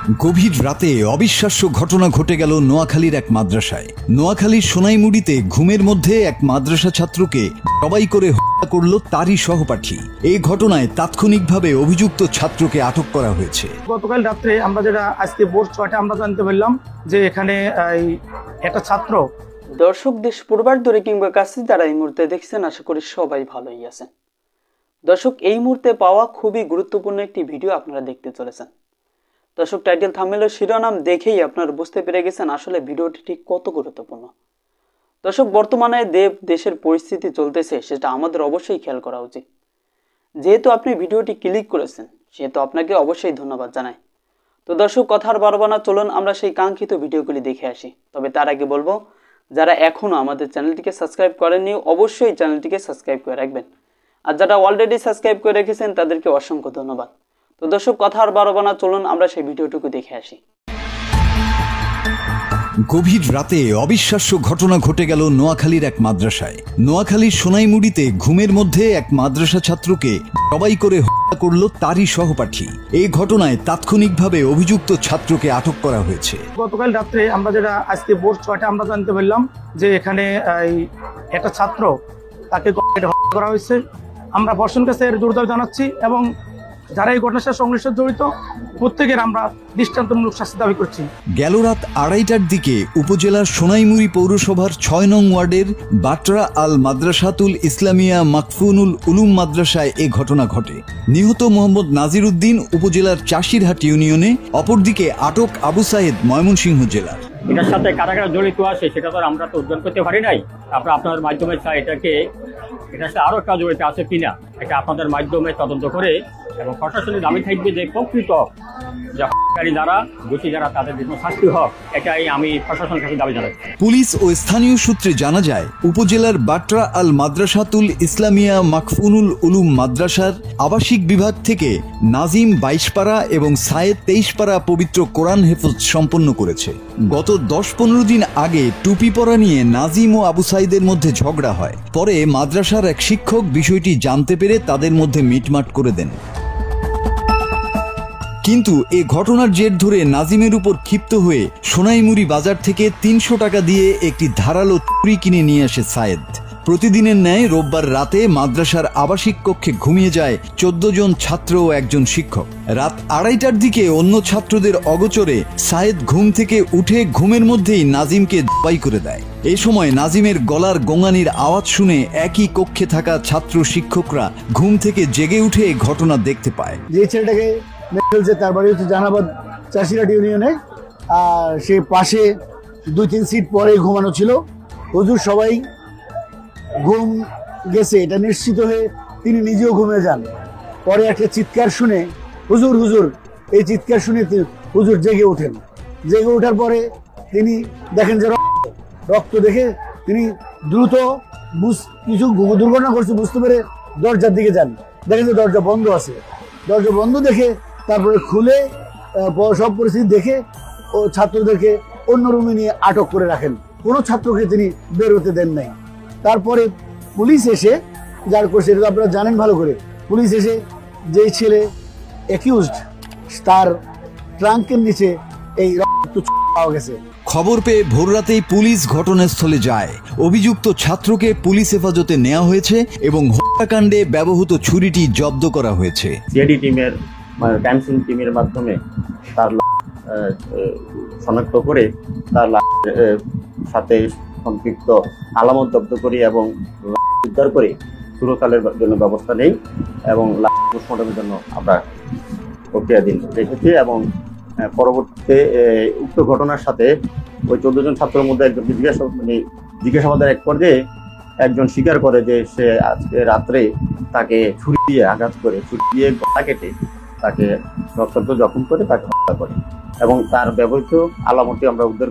গভীর রাতে অবিশ্বাস্য ঘটনা ঘটে গেল নোয়াখালীর এক মাদ্রাসায়। নোয়াখালীর সোনাইমুড়িতে ঘুমের মধ্যে এক মাদ্রাসা ছাত্রকে জবাই করে হত্যা করল তারই সহপাঠী। এই ঘটনায় তাৎক্ষণিকভাবে অভিযুক্ত ছাত্রকে আটক করা হয়েছে। গতকাল রাত্রে আমরা যেটা আজকে ভোর ৬টা আমরা জানতে পারলাম যে এখানে একটা ছাত্র। দর্শক, দেশ পূর্বার দূরে কিংবা কাছে যারা এই মুহূর্তে দেখছেন, আশা করি সবাই ভালোই আছেন। দর্শক, এই মুহূর্তে পাওয়া খুবই গুরুত্বপূর্ণ একটি ভিডিও আপনারা দেখতে চলেছেন। দর্শক, টাইটেল থাম্বনেল শিরোনাম দেখেই আপনারা বুঝতে পেরে গেছেন আসলে ভিডিওটি ঠিক কত গুরুত্বপূর্ণ। দর্শক, বর্তমানে দেশের পরিস্থিতি চলতেছে, সেটা আমাদের অবশ্যই খেয়াল করা উচিত। যেহেতু আপনি ভিডিওটি ক্লিক করেছেন, সেহেতু আপনাকে অবশ্যই ধন্যবাদ জানাই। তো দর্শক, কথার বাড়াবো না, চলুন আমরা সেই কাঙ্ক্ষিত ভিডিওগুলি দেখে আসি। তবে তার আগে বলবো, যারা এখনও আমাদের চ্যানেলটিকে সাবস্ক্রাইব করেননি, অবশ্যই চ্যানেলটিকে সাবস্ক্রাইব করে রাখবেন। আর যারা অলরেডি সাবস্ক্রাইব করে রেখেছেন তাদেরকে অসংখ্য ধন্যবাদ। তো দর্শক, কথা আর বাড়াবো না, চলুন আমরা সেই ভিডিওটুকু দেখে আসি। গভীর রাতে অবিশ্বাস্য ঘটনা ঘটে গেল নোয়াখালীর এক মাদ্রাসায়। নোয়াখালীর সোনাইমুড়িতে ঘুমের মধ্যে এক মাদ্রাসা ছাত্রকে জবাই করে হত্যা করল তারই সহপাঠী। এই ঘটনায় তাৎক্ষণিকভাবে অভিযুক্ত ছাত্রকে আটক করা হয়েছে। গতকাল রাত্রে আমরা যেটা আজকে ভোর ৬টা আমরা জানতে পারলাম যে এখানে একটা ছাত্র, তাকে হত্যা করা হয়েছে। আমরা প্রশাসনের কাছে জোরদার জানাচ্ছি এবং যারা এই ঘটনার সাথে সংশ্লিষ্ট জড়িত প্রত্যেকের আমরা দৃষ্টান্তমূলক শাস্তি দাবি করছি। গেল রাত ২:৩০টার দিকে উপজেলার সোনাইমুড়ি পৌরসভার ৬ নং ওয়ার্ডের বাটরা আল মাদ্রাসাতুল ইসলামিয়া মাকফুনুল উলুম মাদ্রাসায় এ ঘটনা ঘটে। নিহত মোহাম্মদ নাজির উদ্দিন উপজেলার চাষিরহাট ইউনিয়নে, অপরদিকে আটক আবু সাইদ ময়মনসিংহ জেলার। এটার সাথে কারা কারা জড়িত আছে সেটা তো আমরা তো উদ্ধার করতে পারি নাই। আমরা আপনাদের মাধ্যমে চাই এটার সাথে আরো একটা জড়িত আছে কিনা এটা আপনাদের মাধ্যমে তদন্ত করে, এবং প্রশাসনের দাবি থাকবে যে প্রকৃত যারা যারা দোষী যারা তাদের বিভিন্ন শাস্তি হোক, এটাই আমি প্রশাসনের কাছে দাবি জানাচ্ছি। পুলিশ ও স্থানীয় সূত্রে জানা যায়, উপজেলার বাটরা আল মাদ্রাসাতুল ইসলামিয়া মাকফুনুল উলুম মাদ্রাসার আবাসিক বিভাগ থেকে নাজিম ২২ পারা এবং সায়েদ ২৩ পারা পবিত্র কোরআন হেফজ সম্পন্ন করেছে। গত ১০-১৫ দিন আগে টুপি পরা নিয়ে নাজিম ও আবু সাইদের মধ্যে ঝগড়া হয়। পরে মাদ্রাসার এক শিক্ষক বিষয়টি জানতে পেরে তাদের মধ্যে মিটমাট করে দেন। কিন্তু এ ঘটনার জের ধরে নাজিমের উপর ক্ষিপ্ত হয়ে সোনাইমুড়ি বাজার থেকে ৩০০ টাকা দিয়ে একটি ধারালো ছুরি কিনে নিয়ে আসে সায়েদ। প্রতিদিনের ন্যায় রোববার রাতে মাদ্রাসার আবাসিক কক্ষে ঘুমিয়ে যায় ১৪ জন ছাত্র ও একজন শিক্ষক। রাত ২:৩০টার দিকে অন্য ছাত্রদের অগোচরে সায়েদ ঘুম থেকে উঠে ঘুমের মধ্যেই নাজিমকে জবাই করে দেয়। এই সময় নাজিমের গলার গোঙানির আওয়াজ শুনে একই কক্ষে থাকা ছাত্র শিক্ষকরা ঘুম থেকে জেগে উঠে ঘটনা দেখতে পায়। যে ছেলেটাকে ফেলছে তার বাড়ি হচ্ছে জাহানাবাদ চাষিরহাট ইউনিয়নে, আর সে পাশে ২-৩ সিট পরে ঘুমানো ছিল। হুজুর সবাই ঘুম গেছে এটা নিশ্চিত হয়ে তিনি নিজেও ঘুমিয়ে যান। পরে একটা চিৎকার শুনে হুজুর হুজুর এই চিৎকার শুনে হুজুর জেগে ওঠেন। জেগে ওঠার পরে তিনি দেখেন যে রক্ত দেখে তিনি দ্রুত কিছু দুর্ঘটনা করছে বুঝতে পেরে দরজার দিকে যান। দেখেন যে দরজা বন্ধ আছে। দরজা বন্ধ দেখে তারপরে খুলে সব পরিস্থিতি দেখে ও ছাত্রদেরকে অন্য রুমে নিয়ে আটক করে রাখেন। কোনো ছাত্রকে তিনি বের হতে দেন নাই। তারপরে পুলিশ এসে যার করছে এটা আপনারা জানেন ভালো করে, পুলিশ এসে যেই ছেলে অ্যাকিউজড তার ট্রাঙ্কের নিচে এই রক্ত পাওয়া গেছে। খবর পেয়ে ভোররাতেই পুলিশ ঘটনাস্থলে যায়। অভিযুক্ত ছাত্রকে পুলিশ হেফাজতে নেওয়া হয়েছে এবং হত্যাকাণ্ডে ব্যবহৃত ছুরিটি জব্দ করা হয়েছে। সিআইডি টিমের ক্রাইম সিন টিমের মাধ্যমে তার শনাক্ত করে তার সাথে সম্পৃক্ত আলামত জব্দ করি এবং উদ্ধার করে চিরকালের জন্য ব্যবস্থা নেই এবং পোস্টমর্টমের জন্য আমরা প্রক্রিয়াধীন রেখেছি। এবং পরবর্তীতে উক্ত ঘটনার সাথে ওই ১৪ জন ছাত্রের মধ্যে একজন জিজ্ঞাসাবাদের এক পর্যায়ে একজন স্বীকার করে যে সে আজকে রাত্রে তাকে ছুরি দিয়ে আঘাত করে, ছুরি দিয়ে গলা কেটে তাকে রক্তাক্ত জখম করে তাকে হত্যা করে এবং তার ব্যবহৃত আলামতটি আমরা উদ্ধার